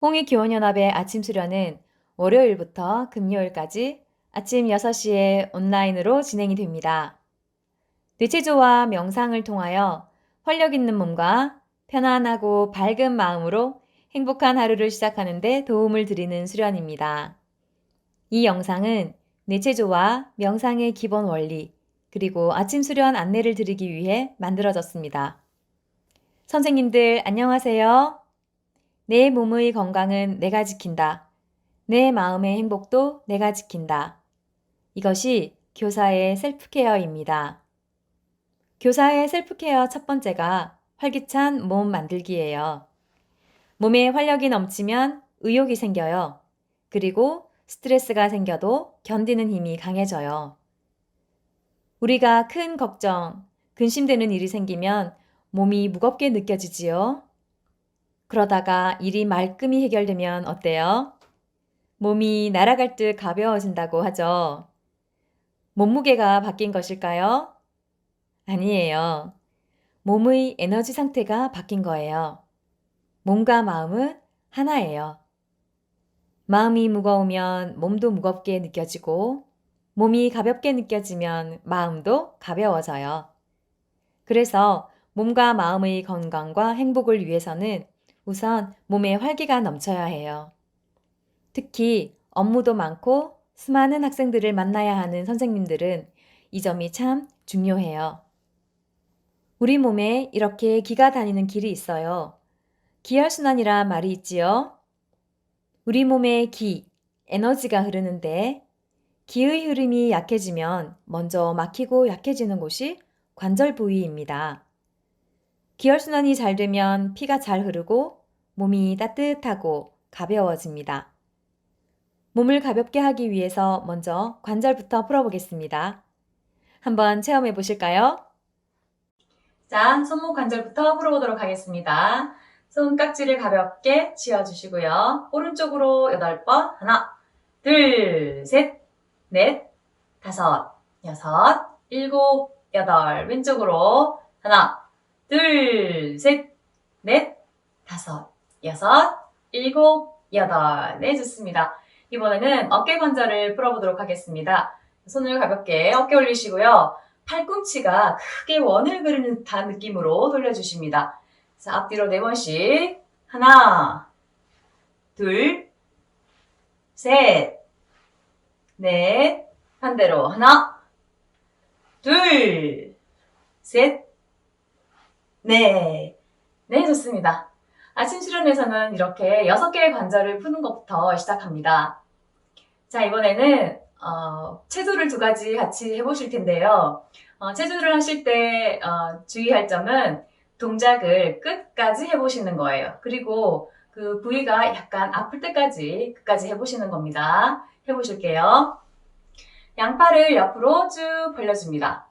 홍익교원연합의 아침 수련은 월요일부터 금요일까지 아침 6시에 온라인으로 진행이 됩니다. 뇌체조와 명상을 통하여 활력 있는 몸과 편안하고 밝은 마음으로 행복한 하루를 시작하는 데 도움을 드리는 수련입니다. 이 영상은 뇌체조와 명상의 기본 원리, 그리고 아침 수련 안내를 드리기 위해 만들어졌습니다. 선생님들 안녕하세요. 내 몸의 건강은 내가 지킨다. 내 마음의 행복도 내가 지킨다. 이것이 교사의 셀프케어입니다. 교사의 셀프케어 첫 번째가 활기찬 몸 만들기예요. 몸에 활력이 넘치면 의욕이 생겨요. 그리고 스트레스가 생겨도 견디는 힘이 강해져요. 우리가 큰 걱정, 근심되는 일이 생기면 몸이 무겁게 느껴지지요. 그러다가 일이 말끔히 해결되면 어때요? 몸이 날아갈 듯 가벼워진다고 하죠. 몸무게가 바뀐 것일까요? 아니에요. 몸의 에너지 상태가 바뀐 거예요. 몸과 마음은 하나예요. 마음이 무거우면 몸도 무겁게 느껴지고, 몸이 가볍게 느껴지면 마음도 가벼워져요. 그래서 몸과 마음의 건강과 행복을 위해서는 우선 몸에 활기가 넘쳐야 해요. 특히 업무도 많고 수많은 학생들을 만나야 하는 선생님들은 이 점이 참 중요해요. 우리 몸에 이렇게 기가 다니는 길이 있어요. 기혈순환이란 말이 있지요. 우리 몸에 기, 에너지가 흐르는데 기의 흐름이 약해지면 먼저 막히고 약해지는 곳이 관절 부위입니다. 기혈순환이 잘 되면 피가 잘 흐르고 몸이 따뜻하고 가벼워집니다. 몸을 가볍게 하기 위해서 먼저 관절부터 풀어보겠습니다. 한번 체험해 보실까요? 자, 손목 관절부터 풀어보도록 하겠습니다. 손깍지를 가볍게 쥐어주시고요. 오른쪽으로 8번. 하나, 둘, 셋, 넷, 다섯, 여섯, 일곱, 여덟. 왼쪽으로 하나, 둘, 셋, 넷, 다섯, 여섯, 일곱, 여덟. 네, 좋습니다. 이번에는 어깨 관절을 풀어보도록 하겠습니다. 손을 가볍게 어깨 올리시고요. 팔꿈치가 크게 원을 그리는 듯한 느낌으로 돌려주십니다. 자, 앞뒤로 4번씩. 하나, 둘, 셋, 넷. 반대로 하나, 둘, 셋, 넷. 네, 좋습니다. 아침 수련에서는 이렇게 6개의 관절을 푸는 것부터 시작합니다. 자, 이번에는 체조를 2가지 같이 해보실 텐데요. 체조를 하실 때 주의할 점은 동작을 끝까지 해보시는 거예요. 그리고 그 부위가 약간 아플 때까지 끝까지 해보시는 겁니다. 해보실게요. 양팔을 옆으로 쭉 벌려줍니다.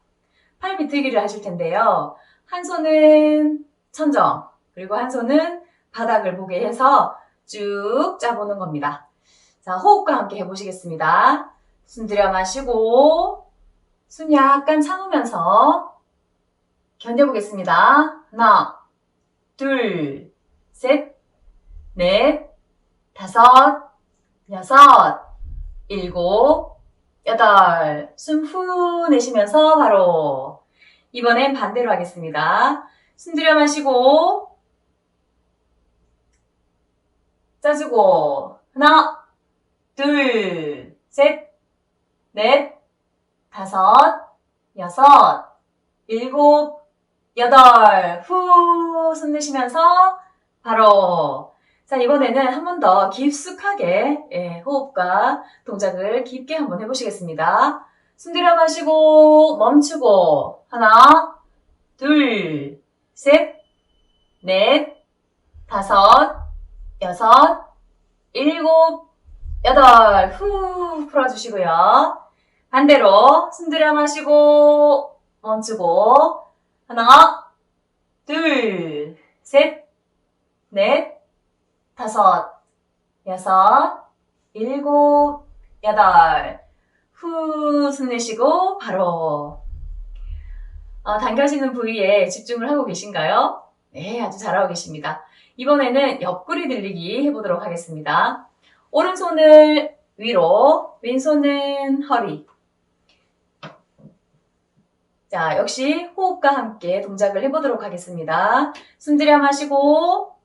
팔 비틀기를 하실 텐데요. 한 손은 천정, 그리고 한 손은 바닥을 보게 해서 쭉 짜보는 겁니다. 자, 호흡과 함께 해보시겠습니다. 숨 들여 마시고 숨 약간 참으면서 견뎌보겠습니다. 하나, 둘, 셋, 넷, 다섯, 여섯, 일곱, 여덟. 숨 후 내쉬면서 바로 이번엔 반대로 하겠습니다. 숨 들여 마시고 짜주고 하나, 둘, 셋, 넷, 다섯, 여섯, 일곱, 여덟. 후 숨 내쉬면서 바로. 자, 이번에는 한 번 더 깊숙하게 호흡과 동작을 깊게 한번 해보시겠습니다. 숨 들여 마시고 멈추고 하나, 둘, 셋, 넷, 다섯, 여섯, 일곱, 여덟. 후 풀어주시고요. 반대로 숨 들여 마시고 멈추고 하나, 둘, 셋, 넷, 다섯, 여섯, 일곱, 여덟. 후 숨 내쉬고 바로. 당겨지는 부위에 집중을 하고 계신가요? 네, 아주 잘하고 계십니다. 이번에는 옆구리 들리기 해보도록 하겠습니다. 오른손을 위로, 왼손은 허리. 자, 역시 호흡과 함께 동작을 해보도록 하겠습니다. 숨 들여 마시고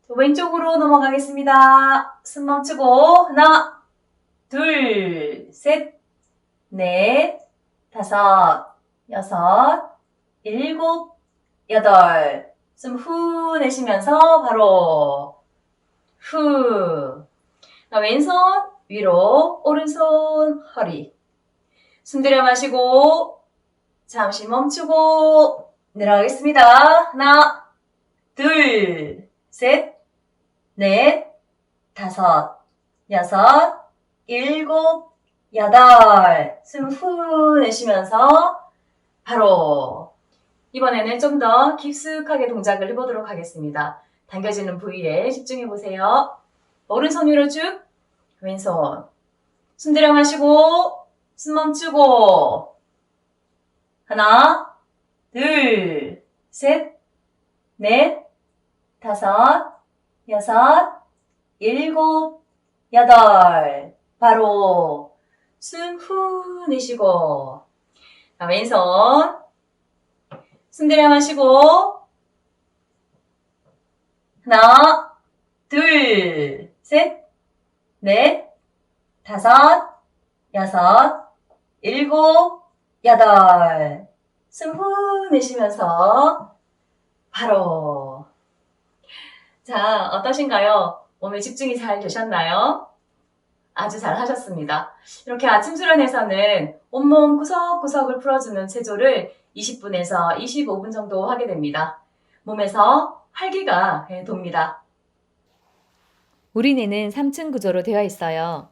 왼쪽으로 넘어가겠습니다. 숨 멈추고 하나, 둘, 셋, 넷, 다섯, 여섯, 일곱, 여덟. 숨 후 내쉬면서 바로 후. 왼손 위로, 오른손 허리. 숨 들여 마시고 잠시 멈추고 내려가겠습니다. 하나, 둘, 셋, 넷, 다섯, 여섯, 일곱, 여덟. 숨 후 내쉬면서 바로 이번에는 좀 더 깊숙하게 동작을 해보도록 하겠습니다. 당겨지는 부위에 집중해 보세요. 오른손 위로 쭉, 왼손. 숨 들여 마시고 숨 멈추고 하나, 둘, 셋, 넷, 다섯, 여섯, 일곱, 여덟. 바로 숨 후 내쉬고 왼손 숨 들여 마시고 하나, 둘, 셋, 넷, 다섯, 여섯, 일곱, 여덟. 숨 후 내쉬면서 바로. 자, 어떠신가요? 몸에 집중이 잘 되셨나요? 아주 잘 하셨습니다. 이렇게 아침 수련에서는 온몸 구석구석을 풀어주는 체조를 20분에서 25분 정도 하게 됩니다. 몸에서 활기가 돕니다. 우리 뇌는 3층 구조로 되어 있어요.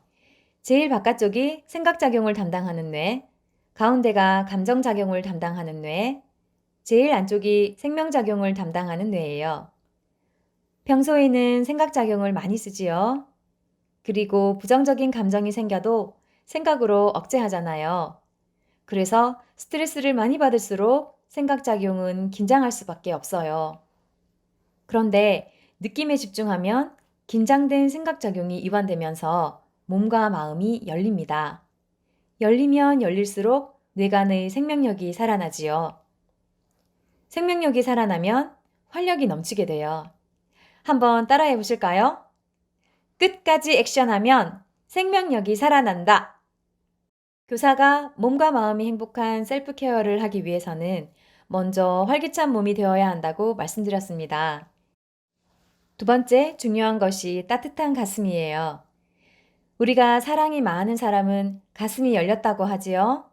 제일 바깥쪽이 생각작용을 담당하는 뇌, 가운데가 감정작용을 담당하는 뇌, 제일 안쪽이 생명작용을 담당하는 뇌예요. 평소에는 생각작용을 많이 쓰지요. 그리고 부정적인 감정이 생겨도 생각으로 억제하잖아요. 그래서 스트레스를 많이 받을수록 생각작용은 긴장할 수밖에 없어요. 그런데 느낌에 집중하면 긴장된 생각작용이 이완되면서 몸과 마음이 열립니다. 열리면 열릴수록 뇌간의 생명력이 살아나지요. 생명력이 살아나면 활력이 넘치게 돼요. 한번 따라해 보실까요? 끝까지 액션하면 생명력이 살아난다. 교사가 몸과 마음이 행복한 셀프 케어를 하기 위해서는 먼저 활기찬 몸이 되어야 한다고 말씀드렸습니다. 두 번째 중요한 것이 따뜻한 가슴이에요. 우리가 사랑이 많은 사람은 가슴이 열렸다고 하지요.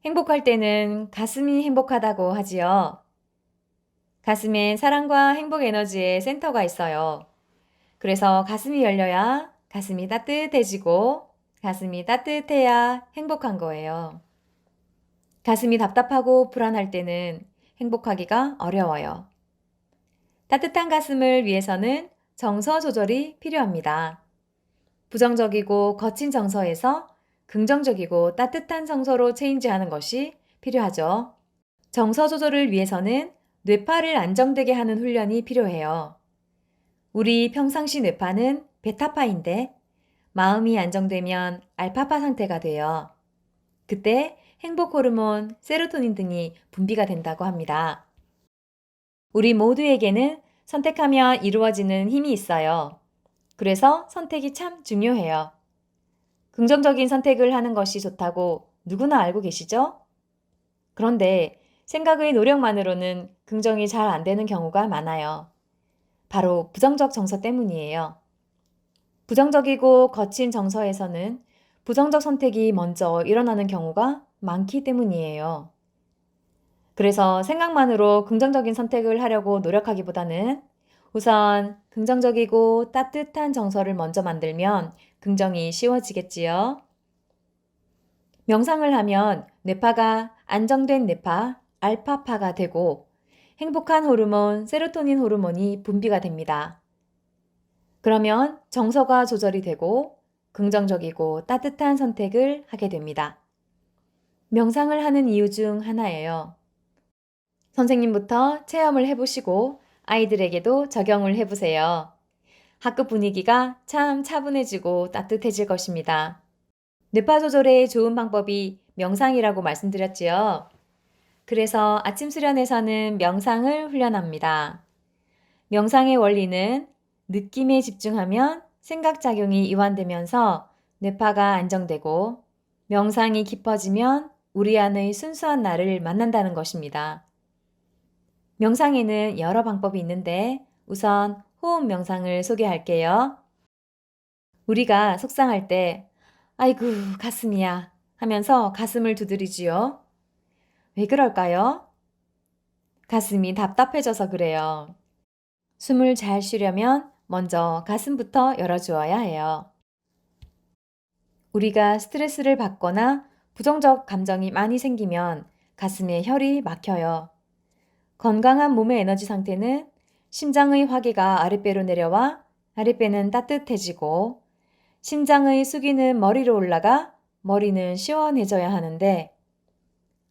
행복할 때는 가슴이 행복하다고 하지요. 가슴에 사랑과 행복 에너지의 센터가 있어요. 그래서 가슴이 열려야 가슴이 따뜻해지고 가슴이 따뜻해야 행복한 거예요. 가슴이 답답하고 불안할 때는 행복하기가 어려워요. 따뜻한 가슴을 위해서는 정서 조절이 필요합니다. 부정적이고 거친 정서에서 긍정적이고 따뜻한 정서로 체인지하는 것이 필요하죠. 정서 조절을 위해서는 뇌파를 안정되게 하는 훈련이 필요해요. 우리 평상시 뇌파는 베타파인데 마음이 안정되면 알파파 상태가 돼요. 그때 행복 호르몬, 세로토닌 등이 분비가 된다고 합니다. 우리 모두에게는 선택하면 이루어지는 힘이 있어요. 그래서 선택이 참 중요해요. 긍정적인 선택을 하는 것이 좋다고 누구나 알고 계시죠? 그런데 생각의 노력만으로는 긍정이 잘 안 되는 경우가 많아요. 바로 부정적 정서 때문이에요. 부정적이고 거친 정서에서는 부정적 선택이 먼저 일어나는 경우가 많기 때문이에요. 그래서 생각만으로 긍정적인 선택을 하려고 노력하기보다는 우선 긍정적이고 따뜻한 정서를 먼저 만들면 긍정이 쉬워지겠지요. 명상을 하면 뇌파가 안정된 뇌파, 알파파가 되고 행복한 호르몬, 세로토닌 호르몬이 분비가 됩니다. 그러면 정서가 조절이 되고 긍정적이고 따뜻한 선택을 하게 됩니다. 명상을 하는 이유 중 하나예요. 선생님부터 체험을 해보시고 아이들에게도 적용을 해보세요. 학급 분위기가 참 차분해지고 따뜻해질 것입니다. 뇌파 조절에 좋은 방법이 명상이라고 말씀드렸지요. 그래서 아침 수련에서는 명상을 훈련합니다. 명상의 원리는 느낌에 집중하면 생각작용이 이완되면서 뇌파가 안정되고 명상이 깊어지면 우리 안의 순수한 나를 만난다는 것입니다. 명상에는 여러 방법이 있는데 우선 호흡 명상을 소개할게요. 우리가 속상할 때 아이고 가슴이야 하면서 가슴을 두드리지요. 왜 그럴까요? 가슴이 답답해져서 그래요. 숨을 잘 쉬려면 먼저 가슴부터 열어주어야 해요. 우리가 스트레스를 받거나 부정적 감정이 많이 생기면 가슴에 혈이 막혀요. 건강한 몸의 에너지 상태는 심장의 화기가 아랫배로 내려와 아랫배는 따뜻해지고 심장의 수기는 머리로 올라가 머리는 시원해져야 하는데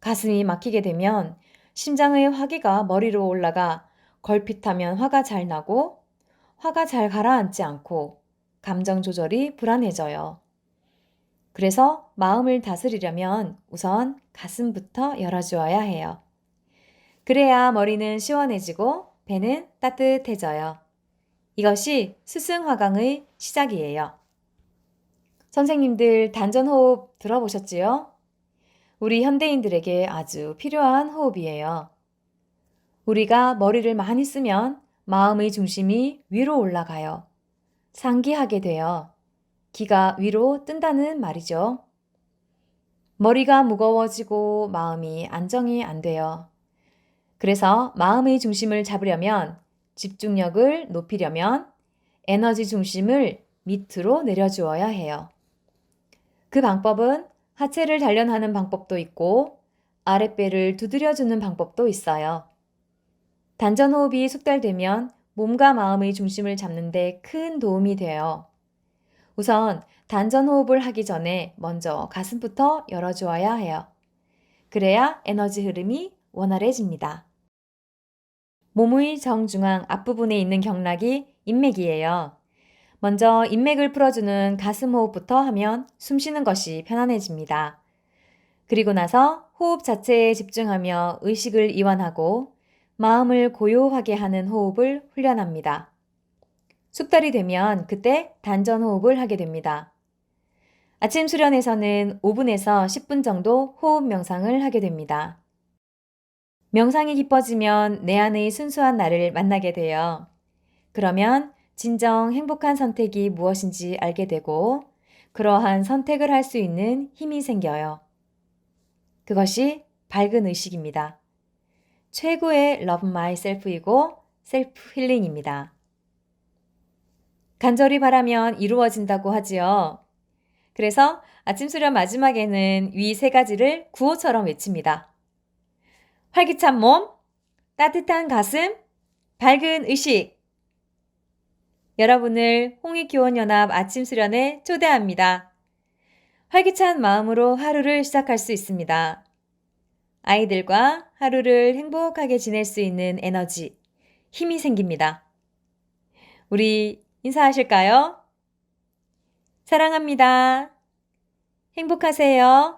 가슴이 막히게 되면 심장의 화기가 머리로 올라가 걸핏하면 화가 잘 나고 화가 잘 가라앉지 않고 감정 조절이 불안해져요. 그래서 마음을 다스리려면 우선 가슴부터 열어주어야 해요. 그래야 머리는 시원해지고 배는 따뜻해져요. 이것이 스승화강의 시작이에요. 선생님들 단전호흡 들어보셨지요? 우리 현대인들에게 아주 필요한 호흡이에요. 우리가 머리를 많이 쓰면 마음의 중심이 위로 올라가요. 상기하게 돼요. 기가 위로 뜬다는 말이죠. 머리가 무거워지고 마음이 안정이 안 돼요. 그래서 마음의 중심을 잡으려면 집중력을 높이려면 에너지 중심을 밑으로 내려주어야 해요. 그 방법은 하체를 단련하는 방법도 있고 아랫배를 두드려주는 방법도 있어요. 단전호흡이 숙달되면 몸과 마음의 중심을 잡는 데 큰 도움이 돼요. 우선 단전호흡을 하기 전에 먼저 가슴부터 열어주어야 해요. 그래야 에너지 흐름이 원활해집니다. 몸의 정중앙 앞부분에 있는 경락이 인맥이에요. 먼저 인맥을 풀어주는 가슴 호흡부터 하면 숨 쉬는 것이 편안해집니다. 그리고 나서 호흡 자체에 집중하며 의식을 이완하고 마음을 고요하게 하는 호흡을 훈련합니다. 숙달이 되면 그때 단전 호흡을 하게 됩니다. 아침 수련에서는 5분에서 10분 정도 호흡 명상을 하게 됩니다. 명상이 깊어지면 내 안의 순수한 나를 만나게 돼요. 그러면 진정 행복한 선택이 무엇인지 알게 되고 그러한 선택을 할 수 있는 힘이 생겨요. 그것이 밝은 의식입니다. 최고의 Love Myself이고 셀프 힐링입니다. 간절히 바라면 이루어진다고 하지요. 그래서 아침 수련 마지막에는 위 세 가지를 구호처럼 외칩니다. 활기찬 몸, 따뜻한 가슴, 밝은 의식. 여러분을 홍익교원연합 아침 수련에 초대합니다. 활기찬 마음으로 하루를 시작할 수 있습니다. 아이들과 하루를 행복하게 지낼 수 있는 에너지, 힘이 생깁니다. 우리 인사하실까요? 사랑합니다. 행복하세요.